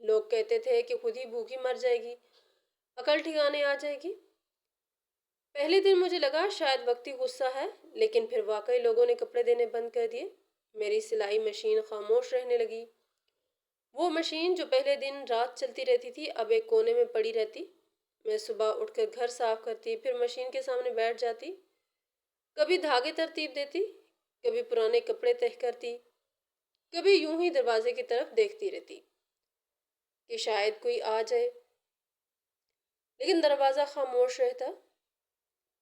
لوگ کہتے تھے کہ خود ہی بھوکی مر جائے گی، عقل ٹھکانے آ جائے گی۔ پہلے دن مجھے لگا شاید وقتی غصہ ہے، لیکن پھر واقعی لوگوں نے کپڑے دینے بند کر دیے۔ میری سلائی مشین خاموش رہنے لگی۔ وہ مشین جو پہلے دن رات چلتی رہتی تھی اب ایک کونے میں پڑی رہتی۔ میں صبح اٹھ کر گھر صاف کرتی، پھر مشین کے سامنے بیٹھ جاتی، کبھی دھاگے ترتیب دیتی، کبھی پرانے کپڑے تہہ کرتی، کبھی یوں ہی دروازے کی طرف دیکھتی رہتی کہ شاید کوئی آ جائے، لیکن دروازہ خاموش رہتا۔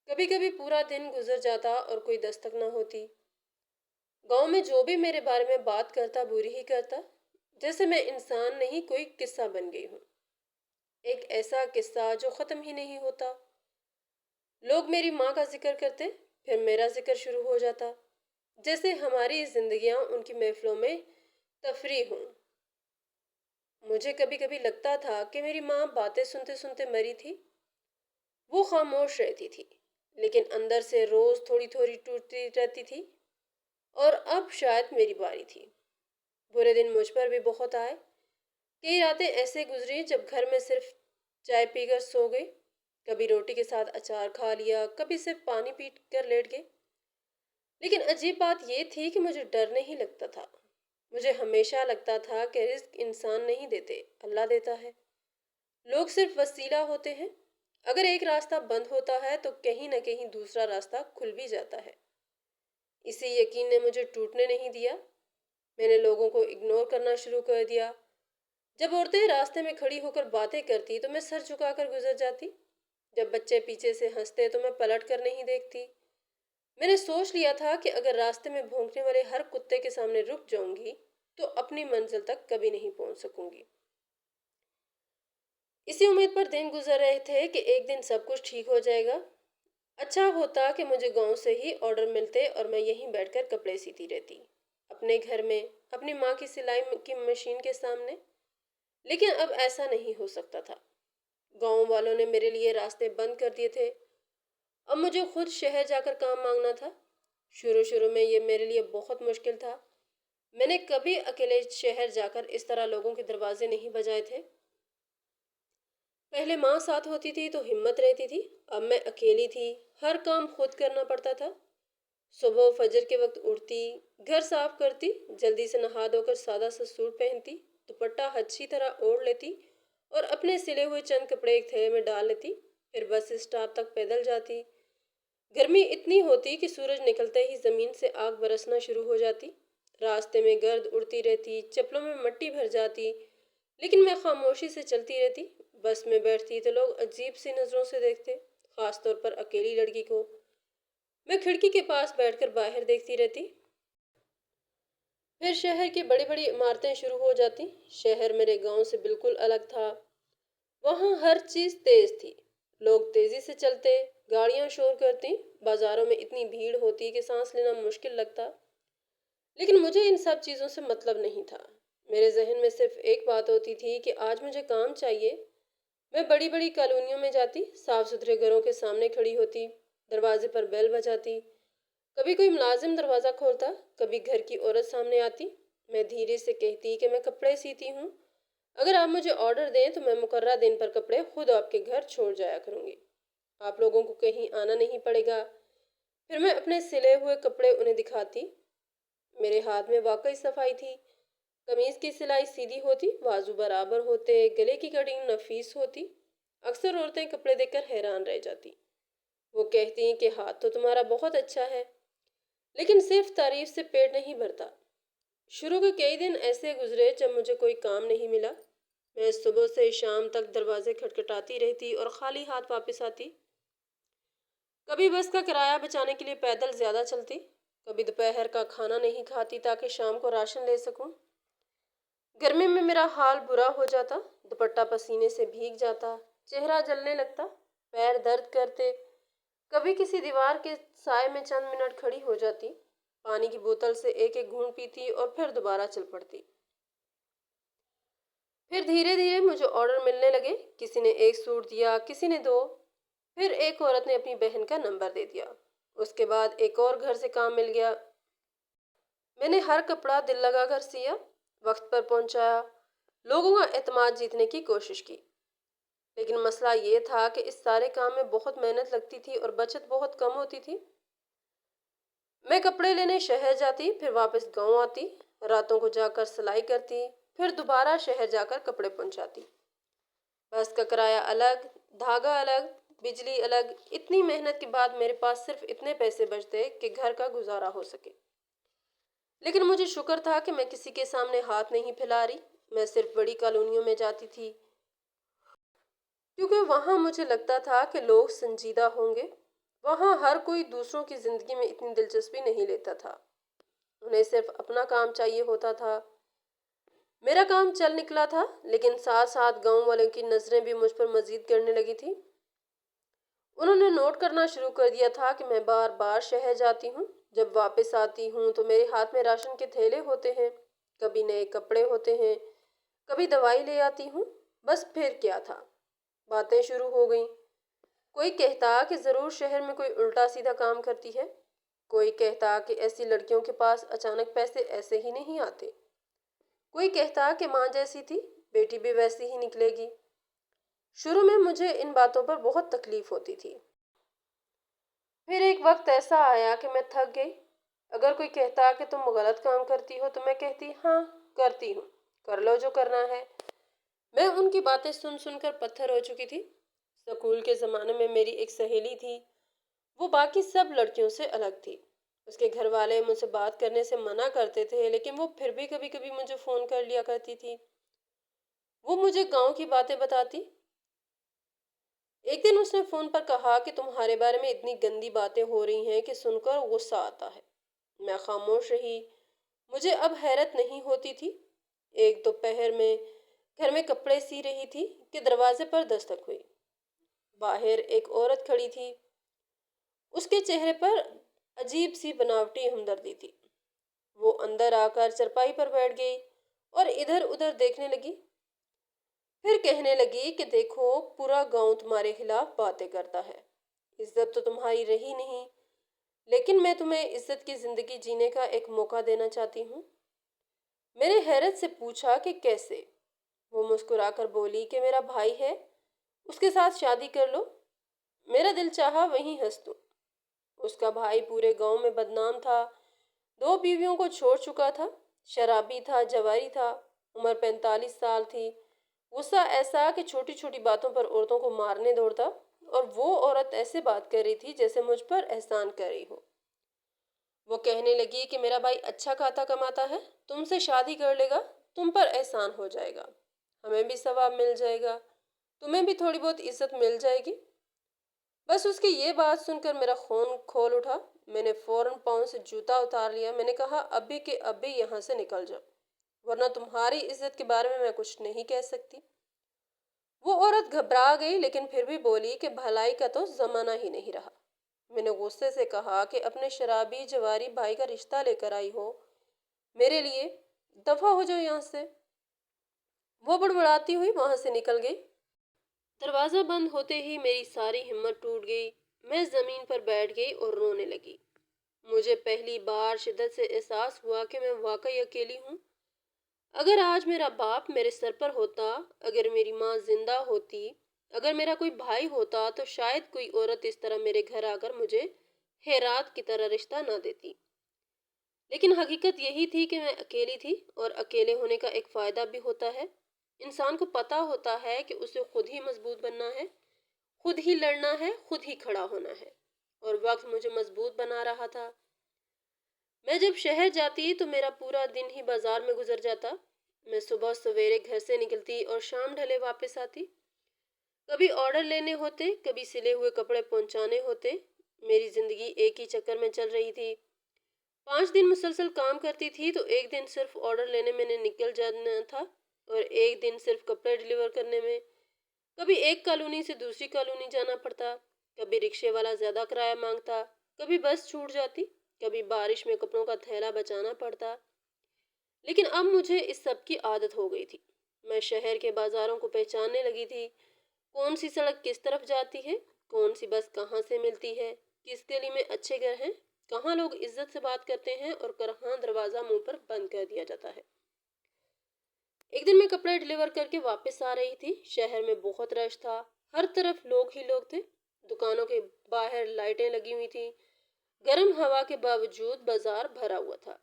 کبھی کبھی پورا دن گزر جاتا اور کوئی دستک نہ ہوتی۔ گاؤں میں جو بھی میرے بارے میں بات کرتا بری ہی کرتا، جیسے میں انسان نہیں کوئی قصہ بن گئی ہوں، ایک ایسا قصہ جو ختم ہی نہیں ہوتا۔ لوگ میری ماں کا ذکر کرتے، پھر میرا ذکر شروع ہو جاتا، جیسے ہماری زندگیاں ان کی محفلوں میں تفریح ہوں۔ مجھے کبھی کبھی لگتا تھا کہ میری ماں باتیں سنتے سنتے مری تھی۔ وہ خاموش رہتی تھی، لیکن اندر سے روز تھوڑی تھوڑی ٹوٹتی رہتی تھی، اور اب شاید میری باری تھی۔ برے دن مجھ پر بھی بہت آئے۔ کئی راتیں ایسے گزری جب گھر میں صرف چائے پی کر سو گئی، کبھی روٹی کے ساتھ اچار کھا لیا، کبھی صرف پانی پی کر لیٹ گئی۔ لیکن عجیب بات یہ تھی کہ مجھے ڈر نہیں لگتا تھا۔ مجھے ہمیشہ لگتا تھا کہ رزق انسان نہیں دیتے، اللہ دیتا ہے۔ لوگ صرف وسیلہ ہوتے ہیں۔ اگر ایک راستہ بند ہوتا ہے تو کہیں نہ کہیں دوسرا راستہ کھل بھی جاتا ہے۔ اسی یقین نے مجھے ٹوٹنے نہیں دیا۔ میں نے لوگوں کو اگنور کرنا شروع کر دیا۔ جب عورتیں راستے میں کھڑی ہو کر باتیں کرتی تو میں سر جھکا کر گزر جاتی۔ جب بچے پیچھے سے ہنستے تو میں پلٹ کر نہیں دیکھتی۔ میں نے سوچ لیا تھا کہ اگر راستے میں بھونکنے والے ہر کتے کے سامنے رک جاؤں گی تو اپنی منزل تک کبھی نہیں پہنچ سکوں گی۔ اسی امید پر دن گزر رہے تھے کہ ایک دن سب کچھ ٹھیک ہو جائے گا۔ اچھا ہوتا کہ مجھے گاؤں سے ہی آرڈر ملتے اور میں یہیں بیٹھ کر کپڑے سیتی رہتی، اپنے گھر میں، اپنی ماں کی سلائی کی مشین کے سامنے۔ لیکن اب ایسا نہیں ہو سکتا تھا۔ گاؤں والوں نے میرے لیے راستے بند کر دیے تھے۔ اب مجھے خود شہر جا کر کام مانگنا تھا۔ شروع میں یہ میرے لیے بہت مشکل تھا۔ میں نے کبھی اکیلے شہر جا کر اس طرح لوگوں کے دروازے نہیں بجائے تھے۔ پہلے ماں ساتھ ہوتی تھی تو ہمت رہتی تھی، اب میں اکیلی تھی، ہر کام خود کرنا پڑتا تھا۔ صبح فجر کے وقت اٹھتی، گھر صاف کرتی، جلدی سے نہا دھو کر سادہ سا سوٹ پہنتی، دوپٹہ اچھی طرح اوڑھ لیتی اور اپنے سلے ہوئے چند کپڑے ایک تھیلے میں ڈال لیتی، پھر بس اسٹاپ تک پیدل جاتی۔ گرمی اتنی ہوتی کہ سورج نکلتے ہی زمین سے آگ برسنا شروع ہو جاتی۔ راستے میں گرد اڑتی رہتی، چپلوں میں مٹی بھر جاتی، لیکن میں خاموشی سے چلتی رہتی۔ بس میں بیٹھتی تو لوگ عجیب سی نظروں سے دیکھتے، خاص طور پر اکیلی لڑکی کو۔ میں کھڑکی کے پاس بیٹھ کر باہر دیکھتی رہتی۔ پھر شہر کی بڑی بڑی عمارتیں شروع ہو جاتی۔ شہر میرے گاؤں سے بالکل الگ تھا۔ وہاں ہر چیز تیز تھی، لوگ تیزی سے چلتے، گاڑیاں شور کرتی، بازاروں میں اتنی بھیڑ ہوتی کہ سانس لینا مشکل لگتا۔ لیکن مجھے ان سب چیزوں سے مطلب نہیں تھا۔ میرے ذہن میں صرف ایک بات ہوتی تھی کہ آج مجھے کام چاہیے۔ میں بڑی بڑی کالونیوں میں جاتی، صاف ستھرے گھروں کے سامنے کھڑی ہوتی، دروازے پر بیل بجاتی۔ کبھی کوئی ملازم دروازہ کھولتا، کبھی گھر کی عورت سامنے آتی۔ میں دھیرے سے کہتی کہ میں کپڑے سیتی ہوں، اگر آپ مجھے آرڈر دیں تو میں مقررہ دن پر کپڑے خود آپ کے گھر چھوڑ جایا کروں گی، آپ لوگوں کو کہیں آنا نہیں پڑے گا۔ پھر میں اپنے سلے ہوئے کپڑے انہیں دکھاتی۔ میرے ہاتھ میں واقعی صفائی تھی، قمیض کی سلائی سیدھی ہوتی، بازو برابر ہوتے، گلے کی کٹنگ نفیس ہوتی۔ اکثر عورتیں کپڑے دیکھ کر حیران رہ جاتی۔ وہ کہتی کہ ہاتھ تو تمہارا بہت اچھا ہے، لیکن صرف تعریف سے پیٹ نہیں بھرتا۔ شروع کے کئی دن ایسے گزرے جب مجھے کوئی کام نہیں ملا۔ میں صبح سے شام تک دروازے کھٹکھٹاتی رہتی اور خالی ہاتھ واپس آتی۔ کبھی بس کا کرایہ بچانے کے لیے پیدل زیادہ چلتی، کبھی دوپہر کا کھانا نہیں کھاتی تاکہ شام کو راشن لے سکوں۔ گرمی میں میرا حال برا ہو جاتا، دوپٹہ پسینے سے بھیگ جاتا، چہرہ جلنے لگتا، پیر درد کرتے۔ کبھی کسی دیوار کے سائے میں چند منٹ کھڑی ہو جاتی، پانی کی بوتل سے ایک ایک گھونٹ پیتی اور پھر دوبارہ چل پڑتی۔ پھر دھیرے دھیرے مجھے آرڈر ملنے لگے، کسی نے ایک سوٹ دیا، کسی نے دو، پھر ایک عورت نے اپنی بہن کا نمبر دے دیا۔ اس کے بعد ایک اور گھر سے کام مل گیا۔ میں نے ہر کپڑا دل لگا کر سیا، وقت پر پہنچایا۔ لوگوں کا اعتماد جیتنے کی کوشش کی۔ لیکن مسئلہ یہ تھا کہ اس سارے کام میں بہت محنت لگتی تھی اور بچت بہت کم ہوتی تھی۔ میں کپڑے لینے شہر جاتی، پھر واپس گاؤں آتی، راتوں کو جا کر سلائی کرتی، پھر دوبارہ شہر جا کر کپڑے پہنچاتی۔ بس کا کرایہ الگ، دھاگا الگ، بجلی الگ، اتنی محنت کے بعد میرے پاس صرف اتنے پیسے بچتے کہ گھر کا گزارا ہو سکے۔ لیکن مجھے شکر تھا کہ میں کسی کے سامنے ہاتھ نہیں پھیلا رہی۔ میں صرف بڑی کالونیوں میں جاتی تھی کیونکہ وہاں مجھے لگتا تھا کہ لوگ سنجیدہ ہوں گے۔ وہاں ہر کوئی دوسروں کی زندگی میں اتنی دلچسپی نہیں لیتا تھا، انہیں صرف اپنا کام چاہیے ہوتا تھا۔ میرا کام چل نکلا تھا، لیکن ساتھ ساتھ گاؤں والوں کی نظریں بھی مجھ پر مزید گڑنے لگی تھی۔ انہوں نے نوٹ کرنا شروع کر دیا تھا کہ میں بار بار شہر جاتی ہوں، جب واپس آتی ہوں تو میرے ہاتھ میں راشن کے تھیلے ہوتے ہیں، کبھی نئے کپڑے ہوتے ہیں، کبھی دوائی لے آتی ہوں۔ بس پھر کیا تھا، باتیں شروع ہو گئیں۔ کوئی کہتا کہ ضرور شہر میں کوئی الٹا سیدھا کام کرتی ہے، کوئی کہتا کہ ایسی لڑکیوں کے پاس اچانک پیسے ایسے ہی نہیں آتے، کوئی کہتا کہ ماں جیسی تھی، بیٹی بھی ویسی ہی نکلے گی۔ شروع میں مجھے ان باتوں پر بہت تکلیف ہوتی تھی۔ پھر ایک وقت ایسا آیا کہ میں تھک گئی۔ اگر کوئی کہتا کہ تم غلط کام کرتی ہو تو میں کہتی ہاں کرتی ہوں، کر لو جو کرنا ہے۔ میں ان کی باتیں سن سن کر پتھر ہو چکی تھی۔ اسکول کے زمانے میں میری ایک سہیلی تھی، وہ باقی سب لڑکیوں سے الگ تھی۔ اس کے گھر والے مجھ سے بات کرنے سے منع کرتے تھے، لیکن وہ پھر بھی کبھی کبھی مجھے فون کر لیا کرتی تھی۔ وہ مجھے گاؤں کی باتیں بتاتی۔ ایک دن اس نے فون پر کہا کہ تمہارے بارے میں اتنی گندی باتیں ہو رہی ہیں کہ سن کر غصہ آتا ہے۔ میں خاموش رہی۔ مجھے اب حیرت نہیں ہوتی تھی۔ ایک دوپہر میں گھر میں کپڑے سی رہی تھی کہ دروازے پر دستک ہوئی۔ باہر ایک عورت کھڑی تھی، اس کے چہرے پر عجیب سی بناوٹی ہمدردی تھی۔ وہ اندر آ کر چرپائی پر بیٹھ گئی اور ادھر ادھر دیکھنے لگی، پھر کہنے لگی کہ دیکھو پورا گاؤں تمہارے خلاف باتیں کرتا ہے، عزت تو تمہاری رہی نہیں، لیکن میں تمہیں عزت کی زندگی جینے کا ایک موقع دینا چاہتی ہوں۔ میں نے حیرت سے پوچھا کہ کیسے؟ وہ مسکرا کر بولی کہ میرا بھائی ہے، اس کے ساتھ شادی کر لو۔ میرا دل چاہا وہیں ہنس دوں۔ اس کا بھائی پورے گاؤں میں بدنام تھا، 2 بیویوں کو چھوڑ چکا تھا، شرابی تھا، جواری تھا، عمر 45 سال تھی، غصہ ایسا کہ چھوٹی چھوٹی باتوں پر عورتوں کو مارنے دوڑتا، اور وہ عورت ایسے بات کر رہی تھی جیسے مجھ پر احسان کر رہی ہو۔ وہ کہنے لگی کہ میرا بھائی اچھا کھاتا کماتا ہے، تم سے شادی کر لے گا، تم پر احسان ہو جائے گا، ہمیں بھی ثواب مل جائے گا، تمہیں بھی تھوڑی بہت عزت مل جائے گی۔ بس اس کی یہ بات سن کر میرا خون کھول اٹھا۔ میں نے فوراً پاؤں سے جوتا اتار لیا۔ میں نے کہا ابھی کے ابھی یہاں سے نکل جاؤ، ورنہ تمہاری عزت کے بارے میں کچھ نہیں کہہ سکتی۔ وہ عورت گھبرا گئی، لیکن پھر بھی بولی کہ بھلائی کا تو زمانہ ہی نہیں رہا۔ میں نے غصے سے کہا کہ اپنے شرابی جواری بھائی کا رشتہ لے کر آئی ہو میرے لیے، دفع ہو جاؤ یہاں سے۔ وہ بڑبڑاتی ہوئی وہاں سے نکل گئی۔ دروازہ بند ہوتے ہی میری ساری ہمت ٹوٹ گئی۔ میں زمین پر بیٹھ گئی اور رونے لگی۔ مجھے پہلی بار شدت سے احساس ہوا کہ میں واقعی اکیلی ہوں۔ اگر آج میرا باپ میرے سر پر ہوتا، اگر میری ماں زندہ ہوتی، اگر میرا کوئی بھائی ہوتا تو شاید کوئی عورت اس طرح میرے گھر آ کر مجھے خیرات کی طرح رشتہ نہ دیتی۔ لیکن حقیقت یہی تھی کہ میں اکیلی تھی، اور اکیلے ہونے کا ایک فائدہ بھی ہوتا ہے۔ انسان کو پتہ ہوتا ہے کہ اسے خود ہی مضبوط بننا ہے، خود ہی لڑنا ہے، خود ہی کھڑا ہونا ہے، اور وقت مجھے مضبوط بنا رہا تھا۔ میں جب شہر جاتی تو میرا پورا دن ہی بازار میں گزر جاتا۔ میں صبح سویرے گھر سے نکلتی اور شام ڈھلے واپس آتی۔ کبھی آرڈر لینے ہوتے، کبھی سلے ہوئے کپڑے پہنچانے ہوتے۔ میری زندگی ایک ہی چکر میں چل رہی تھی۔ 5 دن مسلسل کام کرتی تھی تو ایک دن صرف آرڈر لینے میں نے نکل جانا تھا، اور ایک دن صرف کپڑے ڈیلیور کرنے میں۔ کبھی ایک کالونی سے دوسری کالونی جانا پڑتا، کبھی رکشے والا زیادہ کرایہ مانگتا، کبھی بس چھوٹ جاتی، کبھی بارش میں کپڑوں کا تھیلا بچانا پڑتا۔ لیکن اب مجھے اس سب کی عادت ہو گئی تھی۔ میں شہر کے بازاروں کو پہچاننے لگی تھی، کون سی سڑک کس طرف جاتی ہے، کون سی بس کہاں سے ملتی ہے، کس گلی میں اچھے گھر ہیں، کہاں لوگ عزت سے بات کرتے ہیں اور کہاں دروازہ منہ پر بند کر دیا جاتا ہے۔ ایک دن میں کپڑے ڈلیور کر کے واپس آ رہی تھی۔ شہر میں بہت رش تھا، ہر طرف لوگ ہی لوگ تھے۔ دکانوں کے باہر لائٹیں لگی ہوئی تھی، گرم ہوا کے باوجود بازار بھرا ہوا تھا۔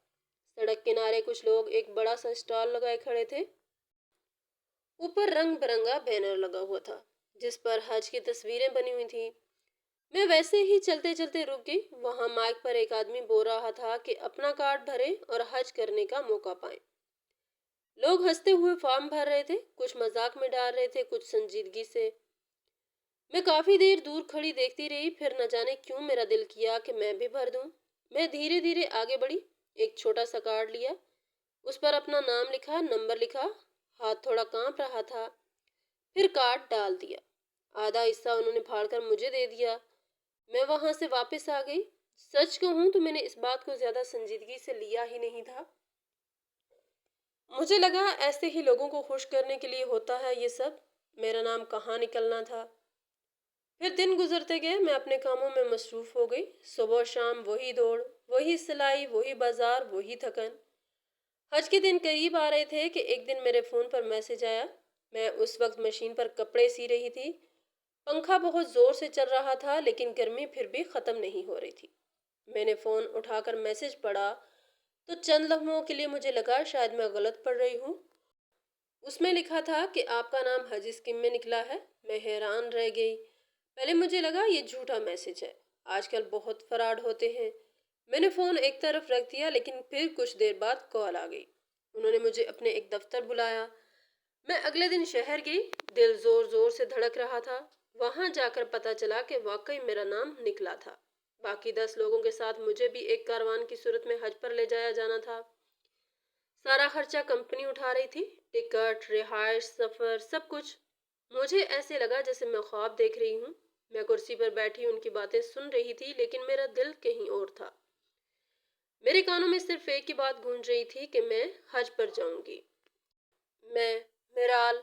سڑک کنارے کچھ لوگ ایک بڑا سا اسٹال لگائے کھڑے تھے، اوپر رنگ برنگا بینر لگا ہوا تھا جس پر حج کی تصویریں بنی ہوئی تھیں۔ میں ویسے ہی چلتے چلتے رک گئی۔ وہاں مائک پر ایک آدمی بول رہا تھا کہ اپنا کارڈ بھریں اور حج کرنے کا موقع پائیں۔ لوگ ہنستے ہوئے فارم بھر رہے تھے، کچھ مذاق میں ڈال رہے تھے، کچھ سنجیدگی سے۔ میں کافی دیر دور کھڑی دیکھتی رہی، پھر نہ جانے کیوں میرا دل کیا کہ میں بھی بھر دوں۔ میں دھیرے دھیرے آگے بڑھی، ایک چھوٹا سا کارڈ لیا، اس پر اپنا نام لکھا، نمبر لکھا، ہاتھ تھوڑا کانپ رہا تھا، پھر کارڈ ڈال دیا۔ آدھا حصہ انہوں نے پھاڑ کر مجھے دے دیا۔ میں وہاں سے واپس آ گئی۔ سچ کہوں تو میں نے اس بات کو زیادہ سنجیدگی سے لیا ہی نہیں تھا۔ مجھے لگا ایسے ہی لوگوں کو خوش کرنے کے لیے ہوتا ہے یہ سب۔ میرا نام کہاں نکلنا تھا۔ پھر دن گزرتے گئے، میں اپنے کاموں میں مصروف ہو گئی۔ صبح و شام وہی دوڑ، وہی سلائی، وہی بازار، وہی تھکن۔ حج کے دن قریب آ رہے تھے کہ ایک دن میرے فون پر میسج آیا۔ میں اس وقت مشین پر کپڑے سی رہی تھی۔ پنکھا بہت زور سے چل رہا تھا لیکن گرمی پھر بھی ختم نہیں ہو رہی تھی۔ میں نے فون اٹھا کر میسج پڑھا تو چند لمحوں کے لیے مجھے لگا شاید میں غلط پڑھ رہی ہوں۔ اس میں لکھا تھا کہ آپ کا نام حج اسکیم میں نکلا ہے۔ میں حیران رہ گئی۔ پہلے مجھے لگا یہ جھوٹا میسج ہے، آج کل بہت فراڈ ہوتے ہیں۔ میں نے فون ایک طرف رکھ دیا لیکن پھر کچھ دیر بعد کال آ گئی۔ انہوں نے مجھے اپنے ایک دفتر بلایا۔ میں اگلے دن شہر گئی، دل زور زور سے دھڑک رہا تھا۔ وہاں جا کر پتا چلا کہ واقعی میرا نام نکلا تھا۔ باقی 10 لوگوں کے ساتھ مجھے بھی ایک کاروان کی صورت میں حج پر لے جایا جانا تھا۔ سارا خرچہ کمپنی اٹھا رہی تھی، ٹکٹ، رہائش، سفر، سب کچھ۔ مجھے ایسے لگا جیسے میں خواب دیکھ رہی ہوں۔ میں کرسی پر بیٹھی ان کی باتیں سن رہی تھی لیکن میرا دل کہیں اور تھا۔ میرے کانوں میں صرف ایک ہی بات گونج رہی تھی کہ میں حج پر جاؤں گی۔ میں، میرال،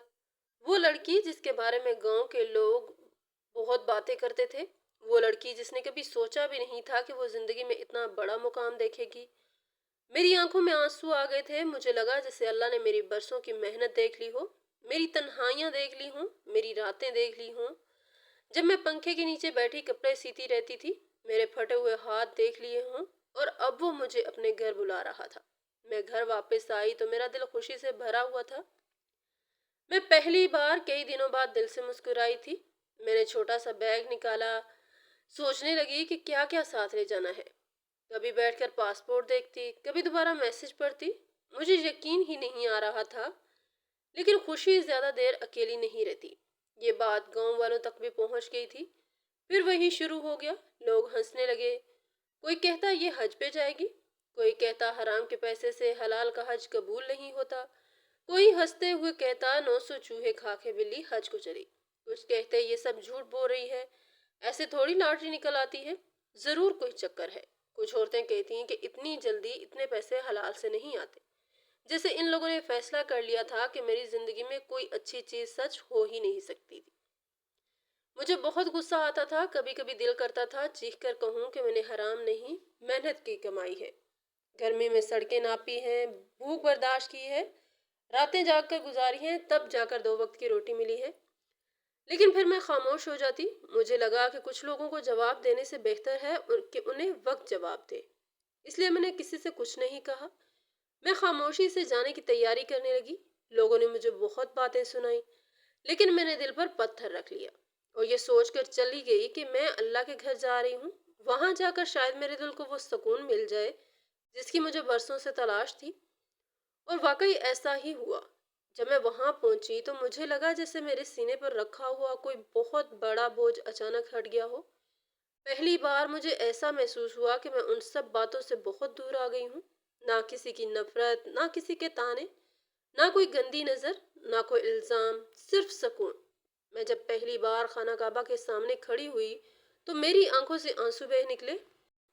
وہ لڑکی جس کے بارے میں گاؤں کے لوگ بہت باتیں کرتے تھے، وہ لڑکی جس نے کبھی سوچا بھی نہیں تھا کہ وہ زندگی میں اتنا بڑا مقام دیکھے گی۔ میری آنکھوں میں آنسو آ گئے تھے۔ مجھے لگا جیسے اللہ نے میری برسوں کی محنت دیکھ لی ہو، میری تنہائیاں دیکھ لی ہوں، میری راتیں دیکھ لی ہوں۔ جب میں پنکھے کے نیچے بیٹھی کپڑے سیتی رہتی تھی، میرے پھٹے ہوئے ہاتھ دیکھ لیے ہوں، اور اب وہ مجھے اپنے گھر بلا رہا تھا۔ میں گھر واپس آئی تو میرا دل خوشی سے بھرا ہوا تھا۔ میں پہلی بار کئی دنوں بعد دل سے مسکرائی تھی۔ میں نے چھوٹا سا بیگ نکالا، سوچنے لگی کہ کیا کیا ساتھ لے جانا ہے۔ کبھی بیٹھ کر پاسپورٹ دیکھتی، کبھی دوبارہ میسج پڑھتی۔ مجھے یقین ہی نہیں آ رہا تھا، لیکن خوشی زیادہ دیر اکیلی نہیں رہتی۔ یہ بات گاؤں والوں تک بھی پہنچ گئی تھی۔ پھر وہی شروع ہو گیا، لوگ ہنسنے لگے۔ کوئی کہتا یہ حج پہ جائے گی، کوئی کہتا حرام کے پیسے سے حلال کا حج قبول نہیں ہوتا، کوئی ہنستے ہوئے کہتا 900 چوہے کھا کے بلی حج کو چلی۔ کچھ کہتے یہ سب جھوٹ بول رہی ہے، ایسے تھوڑی لاٹری نکل آتی ہے، ضرور کوئی چکر ہے۔ کچھ عورتیں کہتی ہیں کہ اتنی جلدی اتنے پیسے حلال سے نہیں آتے، جیسے ان لوگوں نے فیصلہ کر لیا تھا کہ میری زندگی میں کوئی اچھی چیز سچ ہو ہی نہیں سکتی تھی۔ مجھے بہت غصہ آتا تھا، کبھی کبھی دل کرتا تھا چیخ کر کہوں کہ میں نے حرام نہیں، محنت کی کمائی ہے، گرمی میں سڑکیں ناپی ہیں، بھوک برداشت کی ہے، راتیں جاگ کر گزاری ہیں، تب جا کر 2 وقت کی روٹی ملی ہے۔ لیکن پھر میں خاموش ہو جاتی۔ مجھے لگا کہ کچھ لوگوں کو جواب دینے سے بہتر ہے کہ انہیں وقت جواب دے، اس لیے میں نے کسی سے کچھ نہیں کہا۔ میں خاموشی سے جانے کی تیاری کرنے لگی۔ لوگوں نے مجھے بہت باتیں سنائی، لیکن میں نے دل پر پتھر رکھ لیا اور یہ سوچ کر چلی گئی کہ میں اللہ کے گھر جا رہی ہوں، وہاں جا کر شاید میرے دل کو وہ سکون مل جائے جس کی مجھے برسوں سے تلاش تھی۔ اور واقعی ایسا ہی ہوا۔ جب میں وہاں پہنچی تو مجھے لگا جیسے میرے سینے پر رکھا ہوا کوئی بہت بڑا بوجھ اچانک ہٹ گیا ہو۔ پہلی بار مجھے ایسا محسوس ہوا کہ میں ان سب باتوں سے بہت دور آ گئی ہوں، نہ کسی کی نفرت، نہ کسی کے طعنے، نہ کوئی گندی نظر، نہ کوئی الزام، صرف سکون۔ میں جب پہلی بار خانہ کعبہ کے سامنے کھڑی ہوئی تو میری آنکھوں سے آنسو بہہ نکلے۔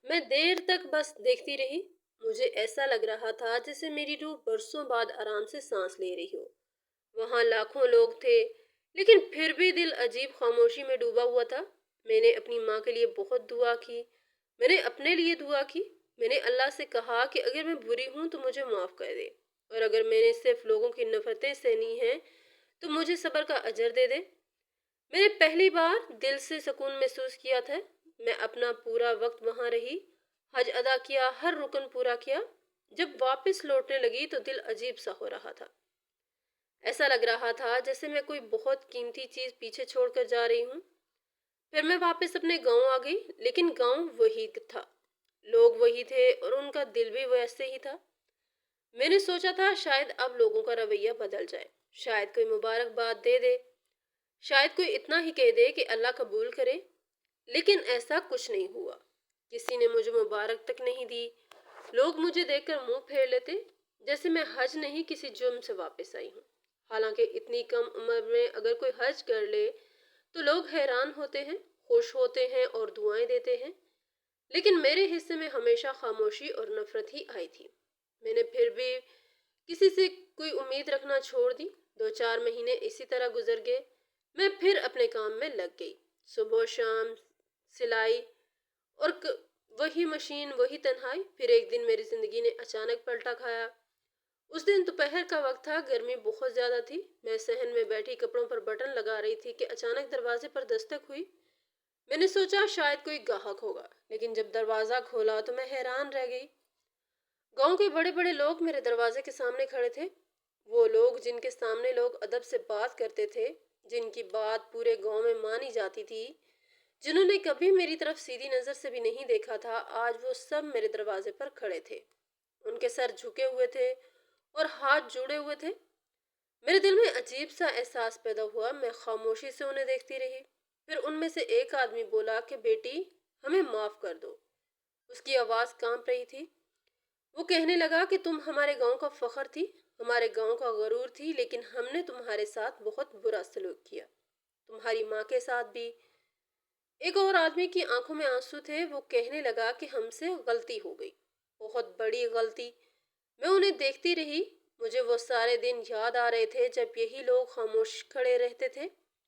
میں دیر تک بس دیکھتی رہی۔ مجھے ایسا لگ رہا تھا جیسے میری روح برسوں بعد آرام سے سانس لے رہی ہو۔ وہاں لاکھوں لوگ تھے لیکن پھر بھی دل عجیب خاموشی میں ڈوبا ہوا تھا۔ میں نے اپنی ماں کے لیے بہت دعا کی، میں نے اپنے لیے دعا کی، میں نے اللہ سے کہا کہ اگر میں بری ہوں تو مجھے معاف کر دے، اور اگر میں نے صرف لوگوں کی نفرتیں سہنی ہیں تو مجھے صبر کا اجر دے دے۔ میں نے پہلی بار دل سے سکون محسوس کیا تھا۔ میں اپنا پورا وقت وہاں رہی، حج ادا کیا، ہر رکن پورا کیا۔ جب واپس لوٹنے لگی تو دل عجیب سا ہو رہا تھا۔ ایسا لگ رہا تھا جیسے میں کوئی بہت قیمتی چیز پیچھے چھوڑ کر جا رہی ہوں۔ پھر میں واپس اپنے گاؤں آ گئی، لیکن گاؤں وہی تھا، لوگ وہی تھے اور ان کا دل بھی ویسے ہی تھا۔ میں نے سوچا تھا شاید اب لوگوں کا رویہ بدل جائے، شاید کوئی مبارکباد دے دے، شاید کوئی اتنا ہی کہہ دے کہ اللہ قبول کرے، لیکن ایسا کچھ نہیں ہوا۔ کسی نے مجھے مبارک تک نہیں دی۔ لوگ مجھے دیکھ کر منہ پھیر لیتے جیسے میں حج نہیں کسی جرم سے واپس آئی ہوں۔ حالانکہ اتنی کم عمر میں اگر کوئی حج کر لے تو لوگ حیران ہوتے ہیں، خوش ہوتے ہیں اور دعائیں دیتے ہیں، لیکن میرے حصے میں ہمیشہ خاموشی اور نفرت ہی آئی تھی۔ میں نے پھر بھی کسی سے کوئی امید رکھنا چھوڑ دی۔ 2-4 مہینے اسی طرح گزر گئے۔ میں پھر اپنے کام میں لگ گئی، صبح و شام سلائی اور وہی مشین، وہی تنہائی۔ پھر ایک دن میری زندگی نے اچانک پلٹا کھایا۔ اس دن دوپہر کا وقت تھا، گرمی بہت زیادہ تھی۔ میں صحن میں بیٹھی کپڑوں پر بٹن لگا رہی تھی کہ اچانک دروازے پر دستک ہوئی۔ میں نے سوچا شاید کوئی گاہک ہوگا، لیکن جب دروازہ کھولا تو میں حیران رہ گئی۔ گاؤں کے بڑے بڑے لوگ میرے دروازے کے سامنے کھڑے تھے، وہ لوگ جن کے سامنے لوگ ادب سے بات کرتے تھے، جن کی بات پورے گاؤں میں مانی جاتی تھی، جنہوں نے کبھی میری طرف سیدھی نظر سے بھی نہیں دیکھا تھا، آج وہ سب میرے دروازے پر کھڑے تھے۔ ان کے سر جھکے ہوئے تھے اور ہاتھ جوڑے ہوئے تھے۔ میرے دل میں عجیب سا احساس پیدا ہوا۔ میں خاموشی سے انہیں دیکھتی رہی۔ پھر ان میں سے ایک آدمی بولا کہ بیٹی، ہمیں معاف کر دو۔ اس کی آواز کانپ رہی تھی۔ وہ کہنے لگا کہ تم ہمارے گاؤں کا فخر تھی، ہمارے گاؤں کا غرور تھی، لیکن ہم نے تمہارے ساتھ بہت برا سلوک کیا، تمہاری ماں کے ساتھ بھی۔ ایک اور آدمی کی آنکھوں میں آنسو تھے۔ وہ کہنے لگا کہ ہم سے غلطی ہو گئی، بہت بڑی غلطی۔ میں انہیں دیکھتی رہی۔ مجھے وہ سارے دن یاد آ رہے تھے جب یہی لوگ خاموش کھڑے رہتے تھے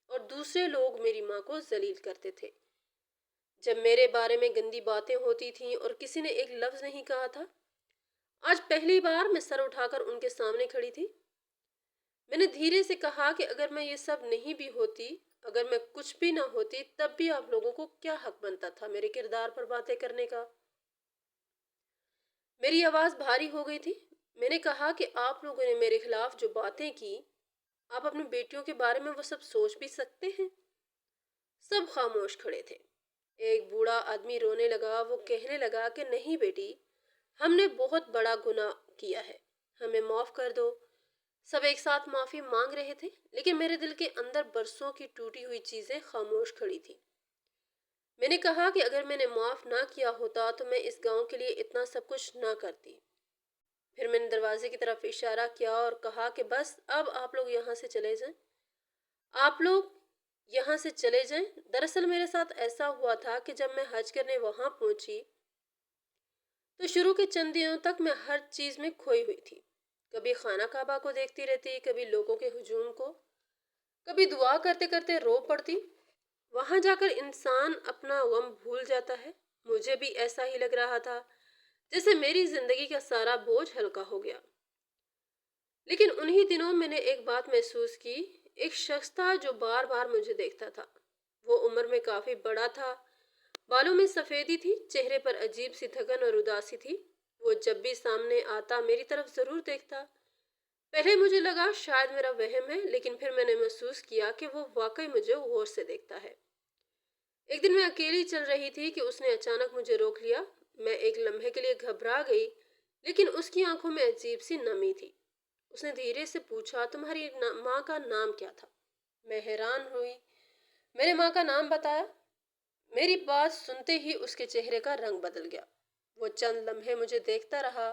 اور دوسرے لوگ میری ماں کو ذلیل کرتے تھے، جب میرے بارے میں گندی باتیں ہوتی تھیں اور کسی نے ایک لفظ نہیں کہا تھا۔ آج پہلی بار میں سر اٹھا کر ان کے سامنے کھڑی تھی۔ میں نے دھیرے سے کہا کہ اگر میں یہ سب نہیں بھی ہوتی، اگر میں کچھ بھی نہ ہوتی، تب بھی آپ لوگوں کو کیا حق بنتا تھا میرے کردار پر باتیں کرنے کا؟ میری آواز بھاری ہو گئی تھی۔ میں نے کہا کہ آپ لوگوں نے میرے خلاف جو باتیں کی، آپ اپنی بیٹیوں کے بارے میں وہ سب سوچ بھی سکتے ہیں؟ سب خاموش کھڑے تھے۔ ایک بوڑھا آدمی رونے لگا۔ وہ کہنے لگا کہ نہیں بیٹی، ہم نے بہت بڑا گناہ کیا ہے، ہمیں معاف کر دو۔ سب ایک ساتھ معافی مانگ رہے تھے، لیکن میرے دل کے اندر برسوں کی ٹوٹی ہوئی چیزیں خاموش کھڑی تھی۔ میں نے کہا کہ اگر میں نے معاف نہ کیا ہوتا تو میں اس گاؤں کے لیے اتنا سب کچھ نہ کرتی۔ پھر میں نے دروازے کی طرف اشارہ کیا اور کہا کہ بس اب آپ لوگ یہاں سے چلے جائیں، آپ لوگ یہاں سے چلے جائیں۔ دراصل میرے ساتھ ایسا ہوا تھا کہ جب میں حج کرنے وہاں پہنچی تو شروع کے چند دنوں تک میں ہر چیز میں کھوئی ہوئی تھی۔ کبھی خانہ کعبہ کو دیکھتی رہتی، کبھی لوگوں کے ہجوم کو، کبھی دعا کرتے کرتے رو پڑتی۔ وہاں جا کر انسان اپنا غم بھول جاتا ہے۔ مجھے بھی ایسا ہی لگ رہا تھا جیسے میری زندگی کا سارا بوجھ ہلکا ہو گیا۔ لیکن انہی دنوں میں نے ایک بات محسوس کی۔ ایک شخص تھا جو بار بار مجھے دیکھتا تھا۔ وہ عمر میں کافی بڑا تھا، بالوں میں سفیدی تھی، چہرے پر عجیب سی تھکن اور اداسی تھی۔ وہ جب بھی سامنے آتا میری طرف ضرور دیکھتا۔ پہلے مجھے لگا شاید میرا وہم ہے، لیکن پھر میں نے محسوس کیا کہ وہ واقعی مجھے غور سے دیکھتا ہے۔ ایک دن میں اکیلی چل رہی تھی کہ اس نے اچانک مجھے روک لیا۔ میں ایک لمحے کے لیے گھبرا گئی، لیکن اس کی آنکھوں میں عجیب سی نمی تھی۔ اس نے دھیرے سے پوچھا تمہاری ماں کا نام کیا تھا؟ میں حیران ہوئی۔ میرے ماں کا نام بتایا۔ میری بات سنتے ہی اس کے چہرے کا رنگ بدل گیا۔ وہ چند لمحے مجھے دیکھتا رہا،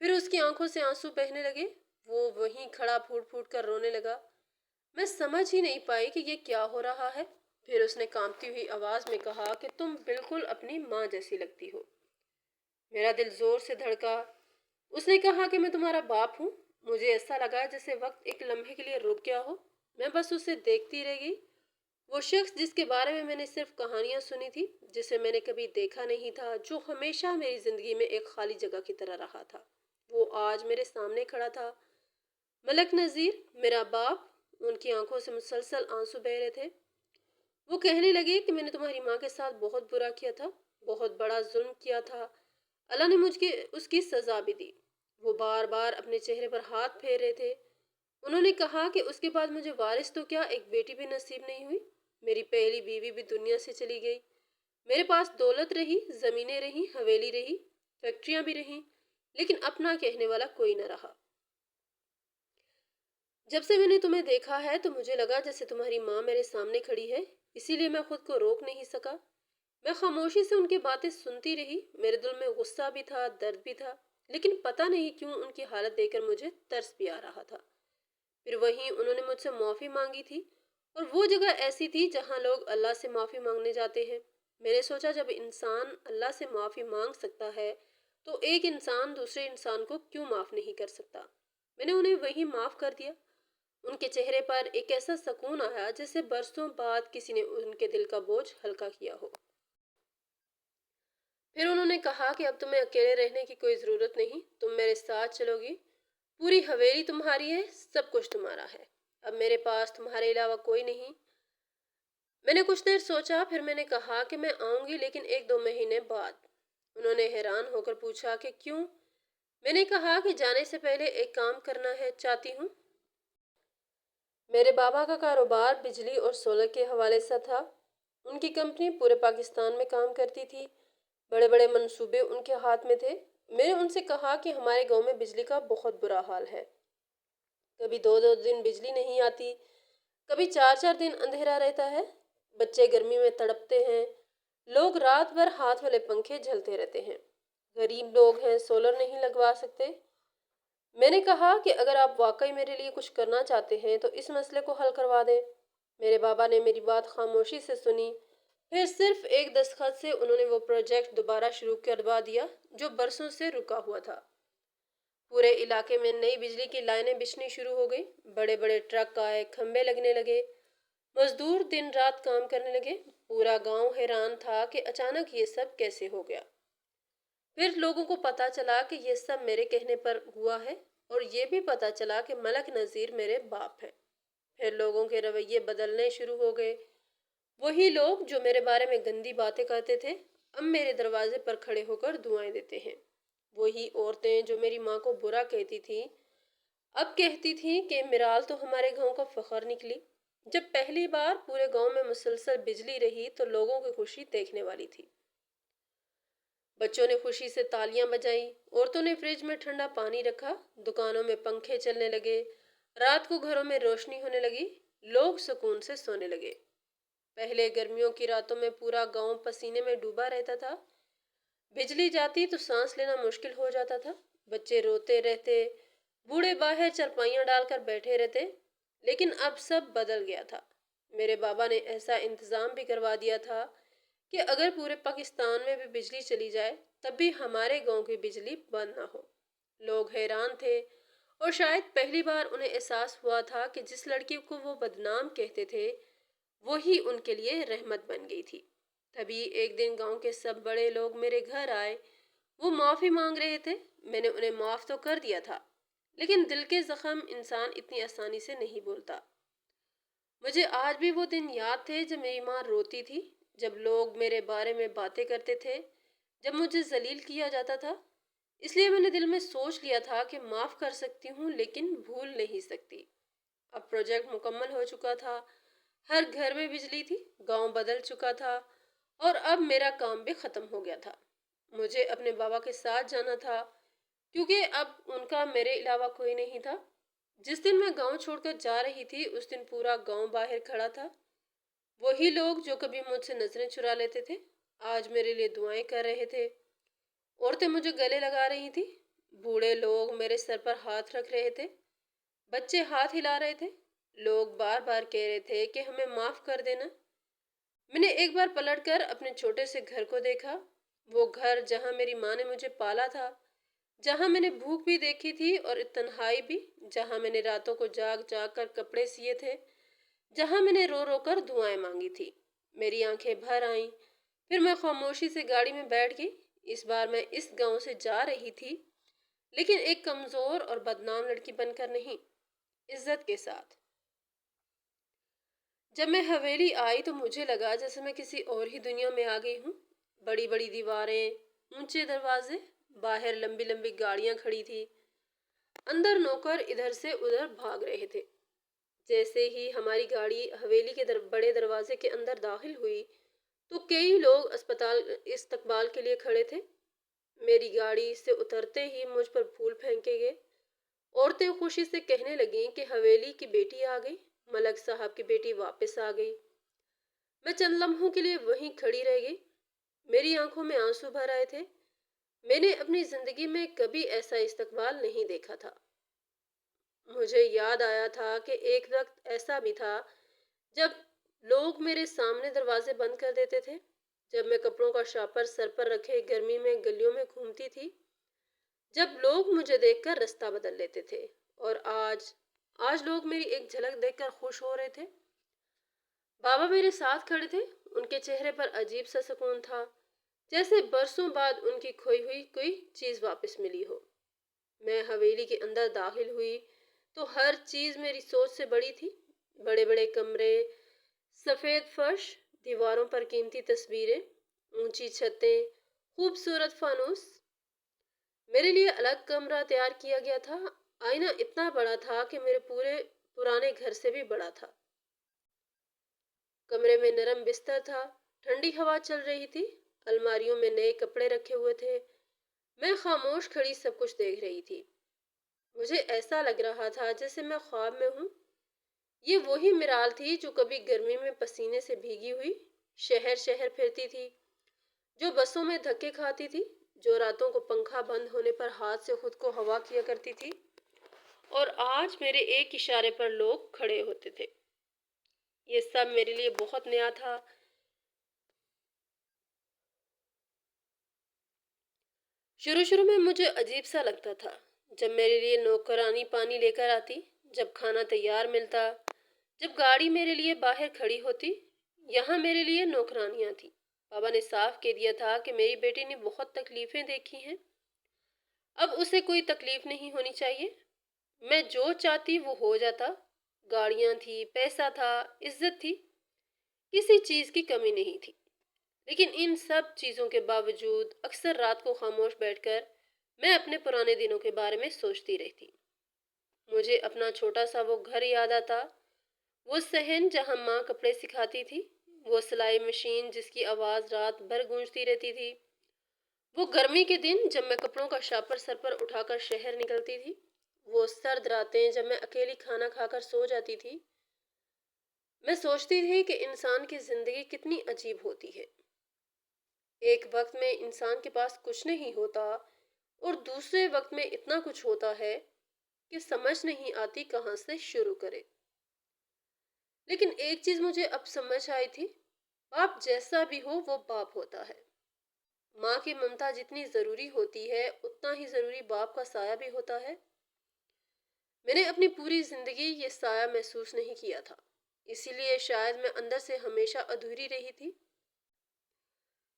پھر اس کی آنکھوں سے آنسو بہنے لگے۔ وہ وہیں کھڑا پھوٹ پھوٹ کر رونے لگا۔ میں سمجھ ہی نہیں پائی کہ یہ کیا ہو رہا ہے۔ پھر اس نے کانپتی ہوئی آواز میں کہا کہ تم بالکل اپنی ماں جیسی لگتی ہو۔ میرا دل زور سے دھڑکا۔ اس نے کہا کہ میں تمہارا باپ ہوں۔ مجھے ایسا لگا جیسے وقت ایک لمحے کے لیے رک گیا ہو۔ میں بس اسے دیکھتی رہ گئی۔ وہ شخص جس کے بارے میں نے صرف کہانیاں سنی تھی، جسے میں نے کبھی دیکھا نہیں تھا، جو ہمیشہ میری زندگی میں ایک خالی جگہ کی طرح رہا تھا، وہ آج میرے سامنے کھڑا تھا۔ ملک نذیر، میرا باپ۔ ان کی آنکھوں سے مسلسل آنسو بہہ رہے تھے۔ وہ کہنے لگے کہ میں نے تمہاری ماں کے ساتھ بہت برا کیا تھا، بہت بڑا ظلم کیا تھا۔ اللہ نے اس کی سزا بھی دی۔ وہ بار بار اپنے چہرے پر ہاتھ پھیر رہے تھے۔ انہوں نے کہا کہ اس کے بعد مجھے وارث تو کیا، ایک بیٹی بھی نصیب نہیں ہوئی۔ میری پہلی بیوی بھی دنیا سے چلی گئی۔ میرے پاس دولت رہی، زمینیں رہیں، حویلی رہی، فیکٹریاں بھی رہیں، لیکن اپنا کہنے والا کوئی نہ رہا۔ جب سے میں نے تمہیں دیکھا ہے تو مجھے لگا جیسے تمہاری ماں میرے سامنے کھڑی ہے، اسی لیے میں خود کو روک نہیں سکا۔ میں خاموشی سے ان کی باتیں سنتی رہی۔ میرے دل میں غصہ بھی تھا، درد بھی تھا، لیکن پتہ نہیں کیوں ان کی حالت دیکھ کر مجھے ترس بھی آ رہا تھا۔ پھر وہیں انہوں نے مجھ سے معافی مانگی تھی، اور وہ جگہ ایسی تھی جہاں لوگ اللہ سے معافی مانگنے جاتے ہیں۔ میں نے سوچا جب انسان اللہ سے معافی مانگ سکتا ہے تو ایک انسان دوسرے انسان کو کیوں معاف نہیں کر سکتا۔ میں نے انہیں وہیں معاف کر دیا۔ ان کے چہرے پر ایک ایسا سکون آیا جیسے برسوں بعد کسی نے ان کے دل کا بوجھ ہلکا کیا ہو۔ پھر انہوں نے کہا کہ اب تمہیں اکیلے رہنے کی کوئی ضرورت نہیں، تم میرے ساتھ چلو گی۔ پوری حویلی تمہاری ہے، سب کچھ تمہارا ہے۔ اب میرے پاس تمہارے علاوہ کوئی نہیں۔ میں نے کچھ دیر سوچا، پھر میں نے کہا کہ میں آؤں گی، لیکن 1-2 مہینے بعد۔ انہوں نے حیران ہو کر پوچھا کہ کیوں؟ میں نے کہا کہ جانے سے پہلے ایک کام کرنا ہے چاہتی ہوں۔ میرے بابا کا کاروبار بجلی اور سولر کے حوالے سے تھا۔ ان کی کمپنی پورے پاکستان میں کام کرتی تھی، بڑے بڑے منصوبے ان کے ہاتھ میں تھے۔ میں نے ان سے کہا کہ ہمارے گاؤں میں بجلی کا بہت برا حال ہے۔ کبھی 2-2 دن بجلی نہیں آتی، کبھی 4-4 دن اندھیرا رہتا ہے۔ بچے گرمی میں تڑپتے ہیں، لوگ رات بھر ہاتھ والے پنکھے جھلتے رہتے ہیں۔ غریب لوگ ہیں، سولر نہیں لگوا سکتے۔ میں نے کہا کہ اگر آپ واقعی میرے لیے کچھ کرنا چاہتے ہیں تو اس مسئلے کو حل کروا دیں۔ میرے بابا نے میری بات خاموشی سے سنی، پھر صرف ایک دستخط سے انہوں نے وہ پروجیکٹ دوبارہ شروع کروا دیا جو برسوں سے رکا ہوا تھا۔ پورے علاقے میں نئی بجلی کی لائنیں بچھنی شروع ہو گئی، بڑے بڑے ٹرک آئے، کھمبے لگنے لگے، مزدور دن رات کام کرنے لگے۔ پورا گاؤں حیران تھا کہ اچانک یہ سب کیسے ہو گیا۔ پھر لوگوں کو پتا چلا کہ یہ سب میرے کہنے پر ہوا ہے، اور یہ بھی پتا چلا کہ ملک نذیر میرے باپ ہیں۔ پھر لوگوں کے رویے بدلنے شروع ہو گئے۔ وہی لوگ جو میرے بارے میں گندی باتیں کرتے تھے اب میرے دروازے پر کھڑے ہو کر دعائیں دیتے ہیں۔ وہی عورتیں جو میری ماں کو برا کہتی تھیں اب کہتی تھیں کہ میرال تو ہمارے گاؤں کا فخر نکلی۔ جب پہلی بار پورے گاؤں میں مسلسل بجلی رہی تو لوگوں کی خوشی دیکھنے والی تھی۔ بچوں نے خوشی سے تالیاں بجائیں، عورتوں نے فریج میں ٹھنڈا پانی رکھا، دکانوں میں پنکھے چلنے لگے، رات کو گھروں میں روشنی ہونے لگی، لوگ سکون سے سونے لگے۔ پہلے گرمیوں کی راتوں میں پورا گاؤں پسینے میں ڈوبا رہتا تھا۔ بجلی جاتی تو سانس لینا مشکل ہو جاتا تھا، بچے روتے رہتے، بوڑھے باہر چرپائیاں ڈال کر بیٹھے رہتے۔ لیکن اب سب بدل گیا تھا۔ میرے بابا نے ایسا انتظام بھی کروا دیا تھا کہ اگر پورے پاکستان میں بھی بجلی چلی جائے تب بھی ہمارے گاؤں کی بجلی بند نہ ہو۔ لوگ حیران تھے، اور شاید پہلی بار انہیں احساس ہوا تھا کہ جس لڑکی کو وہ بدنام کہتے تھے وہی ان کے لیے رحمت بن گئی تھی۔ تبھی ایک دن گاؤں کے سب بڑے لوگ میرے گھر آئے۔ وہ معافی مانگ رہے تھے۔ میں نے انہیں معاف تو کر دیا تھا، لیکن دل کے زخم انسان اتنی آسانی سے نہیں بولتا۔ مجھے آج بھی وہ دن یاد تھے جب میری ماں روتی تھی، جب لوگ میرے بارے میں باتیں کرتے تھے، جب مجھے ذلیل کیا جاتا تھا۔ اس لیے میں نے دل میں سوچ لیا تھا کہ معاف کر سکتی ہوں لیکن بھول نہیں سکتی۔ اب پروجیکٹ مکمل ہو چکا تھا، ہر گھر میں بجلی تھی، گاؤں بدل چکا تھا، اور اب میرا کام بھی ختم ہو گیا تھا۔ مجھے اپنے بابا کے ساتھ جانا تھا، کیونکہ اب ان کا میرے علاوہ کوئی نہیں تھا۔ جس دن میں گاؤں چھوڑ کر جا رہی تھی اس دن پورا گاؤں باہر کھڑا تھا۔ وہی لوگ جو کبھی مجھ سے نظریں چرا لیتے تھے آج میرے لیے دعائیں کر رہے تھے۔ عورتیں مجھے گلے لگا رہی تھی، بوڑھے لوگ میرے سر پر ہاتھ رکھ رہے تھے، بچے ہاتھ ہلا رہے تھے، لوگ بار بار کہہ رہے تھے کہ ہمیں معاف کر دینا۔ میں نے ایک بار پلٹ کر اپنے چھوٹے سے گھر کو دیکھا، وہ گھر جہاں میری ماں نے مجھے پالا تھا، جہاں میں نے بھوک بھی دیکھی تھی اور تنہائی بھی، جہاں میں نے راتوں کو جاگ جاگ کر کپڑے سیے تھے، جہاں میں نے رو رو کر دعائیں مانگی تھی۔ میری آنکھیں بھر آئیں، پھر میں خاموشی سے گاڑی میں بیٹھ گئی۔ اس بار میں اس گاؤں سے جا رہی تھی لیکن ایک کمزور اور بدنام لڑکی بن کر نہیں، عزت کے ساتھ۔ جب میں حویلی آئی تو مجھے لگا جیسے میں کسی اور ہی دنیا میں آ گئی ہوں۔ بڑی بڑی دیواریں، اونچے دروازے، باہر لمبی لمبی گاڑیاں کھڑی تھی، اندر نوکر ادھر سے ادھر بھاگ رہے تھے۔ جیسے ہی ہماری گاڑی حویلی کے بڑے دروازے کے اندر داخل ہوئی تو کئی لوگ استقبال کے لیے کھڑے تھے۔ میری گاڑی سے اترتے ہی مجھ پر پھول پھینکے گئے۔ عورتیں خوشی سے کہنے لگیں کہ حویلی کی بیٹی آ گئی، ملک صاحب کی بیٹی واپس آ گئی۔ میں چند لمحوں کے لیے وہیں کھڑی رہ گئی۔ میری آنکھوں میں آنسو بھر آئے تھے۔ میں نے اپنی زندگی میں کبھی ایسا استقبال نہیں دیکھا تھا۔ مجھے یاد آیا تھا کہ ایک وقت ایسا بھی تھا جب لوگ میرے سامنے دروازے بند کر دیتے تھے، جب میں کپڑوں کا شاپر سر پر رکھے گرمی میں گلیوں میں گھومتی تھی، جب لوگ مجھے دیکھ کر راستہ بدل لیتے تھے، اور آج لوگ میری ایک جھلک دیکھ کر خوش ہو رہے تھے۔ بابا میرے ساتھ کھڑے تھے، ان کے چہرے پر عجیب سا سکون تھا، جیسے برسوں بعد ان کی کھوئی ہوئی کوئی چیز واپس ملی ہو۔ میں حویلی کے اندر داخل ہوئی تو ہر چیز میری سوچ سے بڑی تھی۔ بڑے بڑے کمرے، سفید فرش، دیواروں پر قیمتی تصویریں، اونچی چھتیں، خوبصورت فانوس۔ میرے لیے الگ کمرہ تیار کیا گیا تھا۔ آئینہ اتنا بڑا تھا کہ میرے پورے پرانے گھر سے بھی بڑا تھا۔ کمرے میں نرم بستر تھا، ٹھنڈی ہوا چل رہی تھی، الماریوں میں نئے کپڑے رکھے ہوئے تھے۔ میں خاموش کھڑی سب کچھ دیکھ رہی تھی۔ مجھے ایسا لگ رہا تھا جیسے میں خواب میں ہوں۔ یہ وہی مرال تھی جو کبھی گرمی میں پسینے سے بھیگی ہوئی شہر شہر پھرتی تھی، جو بسوں میں دھکے کھاتی تھی، جو راتوں کو پنکھا بند ہونے پر ہاتھ سے خود کو ہوا کیا کرتی تھی، اور آج میرے ایک اشارے پر لوگ کھڑے ہوتے تھے۔ یہ سب میرے لیے بہت نیا تھا۔ شروع میں مجھے عجیب سا لگتا تھا، جب میرے لیے نوکرانی پانی لے کر آتی، جب کھانا تیار ملتا، جب گاڑی میرے لیے باہر کھڑی ہوتی۔ یہاں میرے لیے نوکرانیاں تھیں۔ بابا نے صاف کہہ دیا تھا کہ میری بیٹی نے بہت تکلیفیں دیکھی ہیں، اب اسے کوئی تکلیف نہیں ہونی چاہیے۔ میں جو چاہتی وہ ہو جاتا۔ گاڑیاں تھی، پیسہ تھا، عزت تھی، کسی چیز کی کمی نہیں تھی۔ لیکن ان سب چیزوں کے باوجود اکثر رات کو خاموش بیٹھ کر میں اپنے پرانے دنوں کے بارے میں سوچتی رہتی۔ مجھے اپنا چھوٹا سا وہ گھر یاد آتا، وہ صحن جہاں ماں کپڑے سکھاتی تھی، وہ سلائی مشین جس کی آواز رات بھر گونجتی رہتی تھی، وہ گرمی کے دن جب میں کپڑوں کا شاپر سر پر اٹھا کر شہر نکلتی تھی، وہ سرد راتیں جب میں اکیلی کھانا کھا کر سو جاتی تھی۔ میں سوچتی تھی کہ انسان کی زندگی کتنی عجیب ہوتی ہے۔ ایک وقت میں انسان کے پاس کچھ نہیں ہوتا، اور دوسرے وقت میں اتنا کچھ ہوتا ہے کہ سمجھ نہیں آتی کہاں سے شروع کرے۔ لیکن ایک چیز مجھے اب سمجھ آئی تھی، باپ جیسا بھی ہو وہ باپ ہوتا ہے۔ ماں کی ممتا جتنی ضروری ہوتی ہے اتنا ہی ضروری باپ کا سایہ بھی ہوتا ہے۔ میں نے اپنی پوری زندگی یہ سایہ محسوس نہیں کیا تھا، اسی لیے شاید میں اندر سے ہمیشہ ادھوری رہی تھی۔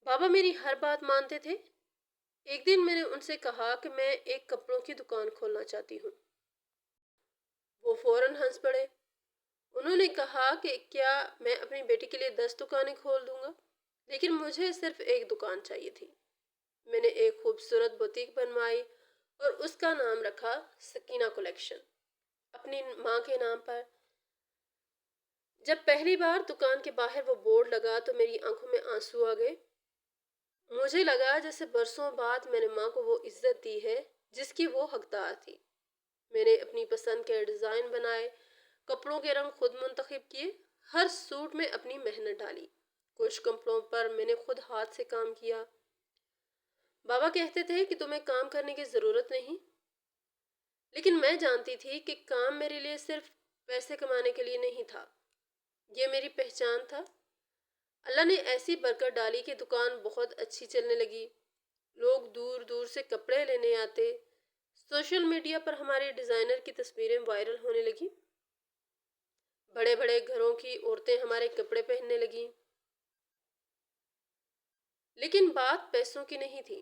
بابا میری ہر بات مانتے تھے۔ ایک دن میں نے ان سے کہا کہ میں ایک کپڑوں کی دکان کھولنا چاہتی ہوں۔ وہ فوراً ہنس پڑے۔ انہوں نے کہا کہ کیا میں اپنی بیٹی کے لیے 10 دکانیں کھول دوں گا؟ لیکن مجھے صرف ایک دکان چاہیے تھی۔ میں نے ایک خوبصورت بوتیک بنوائی اور اس کا نام رکھا سکینہ کلیکشن، اپنی ماں کے نام پر۔ جب پہلی بار دکان کے باہر وہ بورڈ لگا تو میری آنکھوں میں آنسو آ گئے۔ مجھے لگا جیسے برسوں بعد میں نے ماں کو وہ عزت دی ہے جس کی وہ حقدار تھی۔ میں نے اپنی پسند کے ڈیزائن بنائے، کپڑوں کے رنگ خود منتخب کیے، ہر سوٹ میں اپنی محنت ڈالی۔ کچھ کپڑوں پر میں نے خود ہاتھ سے کام کیا۔ بابا کہتے تھے کہ تمہیں کام کرنے کی ضرورت نہیں، لیکن میں جانتی تھی کہ کام میرے لیے صرف پیسے کمانے کے لیے نہیں تھا، یہ میری پہچان تھا۔ اللہ نے ایسی برکت ڈالی کہ دکان بہت اچھی چلنے لگی۔ لوگ دور دور سے کپڑے لینے آتے، سوشل میڈیا پر ہمارے ڈیزائنر کی تصویریں وائرل ہونے لگی، بڑے بڑے گھروں کی عورتیں ہمارے کپڑے پہننے لگیں۔ لیکن بات پیسوں کی نہیں تھی،